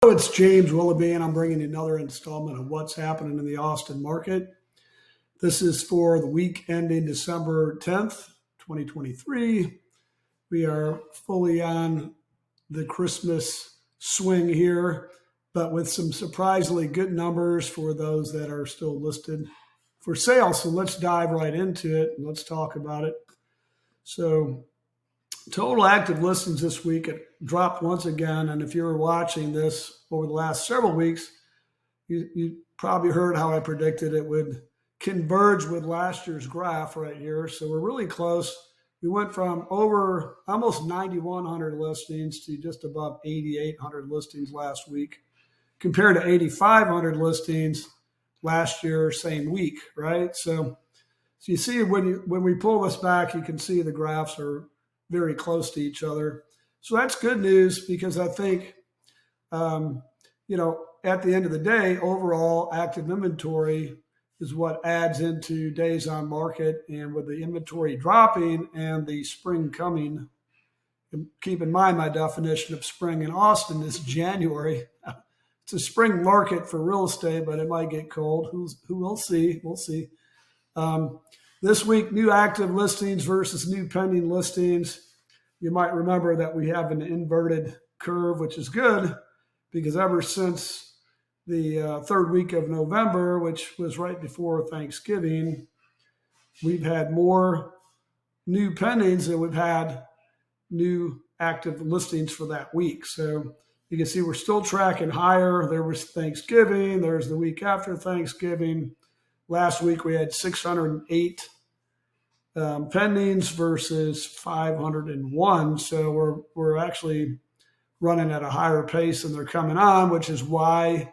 It's James Willoughby, and I'm bringing you another installment of what's happening in the Austin market. This is for the week ending December 10th, 2023. We are fully on the Christmas swing here, but with some surprisingly good numbers for those that are still listed for sale. So let's dive right into it and let's talk about it. So total active listings this week, it dropped once again. And if you were watching this over the last several weeks, you probably heard how I predicted it would converge with last year's graph right here. So we're really close. We went from over almost 9,100 listings to just above 8,800 listings last week, compared to 8,500 listings last year, same week, right? So you see when we pull this back, you can see the graphs are very close to each other. So that's good news because I think, at the end of the day, overall active inventory is what adds into days on market. And with the inventory dropping and the spring coming, and keep in mind my definition of spring in Austin is January. It's a spring market for real estate, but it might get cold. Who will see? We'll see. This week, new active listings versus new pending listings. You might remember that we have an inverted curve, which is good because ever since the third week of November, which was right before Thanksgiving, we've had more new pendings than we've had new active listings for that week. So you can see we're still tracking higher. There was Thanksgiving. There's the week after Thanksgiving. Last week we had 608 pendings versus 501. So we're actually running at a higher pace than they're coming on, which is why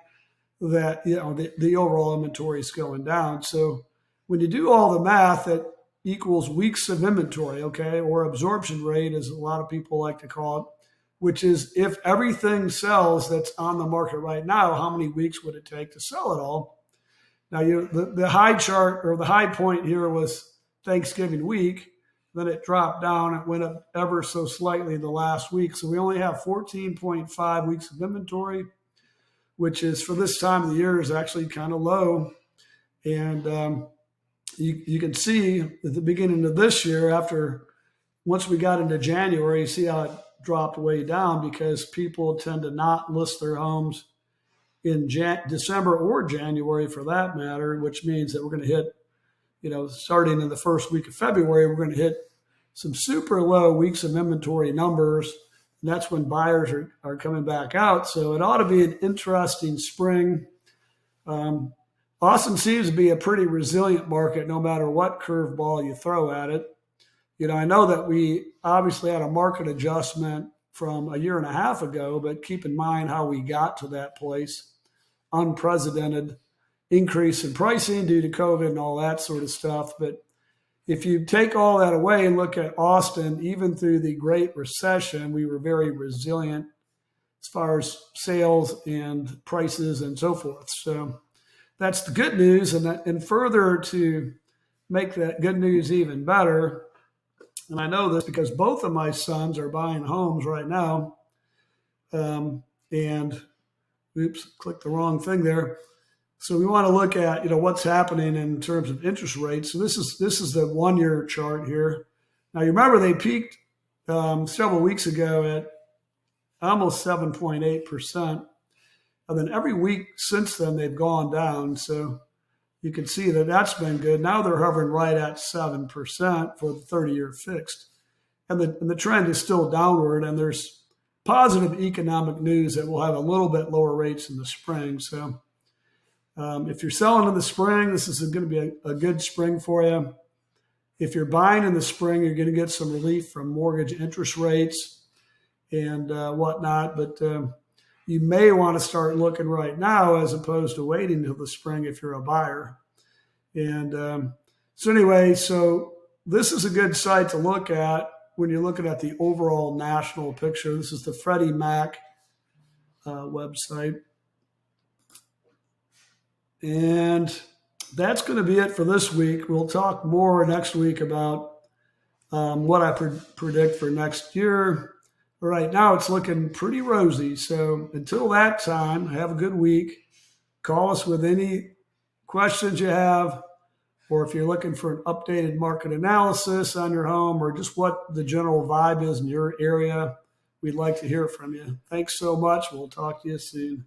that the overall inventory is going down. So when you do all the math, that equals weeks of inventory, okay, or absorption rate, as a lot of people like to call it, which is if everything sells that's on the market right now, how many weeks would it take to sell it all? Now, the high chart or the high point here was Thanksgiving week. Then it dropped down. It went up ever so slightly the last week. So we only have 14.5 weeks of inventory, which is for this time of the year is actually kind of low. And you can see at the beginning of this year, once we got into January, you see how it dropped way down because people tend to not list their homes in December or January for that matter, which means that we're going to hit, starting in the first week of February, we're going to hit some super low weeks of inventory numbers. And that's when buyers are coming back out. So it ought to be an interesting spring. Austin seems to be a pretty resilient market no matter what curveball you throw at it. I know that we obviously had a market adjustment from a year and a half ago, but keep in mind how we got to that place. Unprecedented increase in pricing due to COVID and all that sort of stuff. But if you take all that away and look at Austin, even through the Great Recession, we were very resilient as far as sales and prices and so forth. So that's the good news. And further to make that good news even better, and I know this because both of my sons are buying homes right now. Oops, clicked the wrong thing there. So we want to look at, what's happening in terms of interest rates. So this is the 1-year chart here. Now you remember they peaked several weeks ago at almost 7.8%. And then every week since then, they've gone down. So you can see that that's been good. Now they're hovering right at 7% for the 30-year fixed. And the trend is still downward. And there's positive economic news that we'll have a little bit lower rates in the spring. So if you're selling in the spring, this is going to be a good spring for you. If you're buying in the spring, you're going to get some relief from mortgage interest rates and whatnot. But you may want to start looking right now as opposed to waiting until the spring if you're a buyer. And so this is a good site to look at when you're looking at the overall national picture. This is the Freddie Mac website. And that's going to be it for this week. We'll talk more next week about what I predict for next year. Right now, it's looking pretty rosy. So until that time, have a good week. Call us with any questions you have, or if you're looking for an updated market analysis on your home or just what the general vibe is in your area, we'd like to hear from you. Thanks so much. We'll talk to you soon.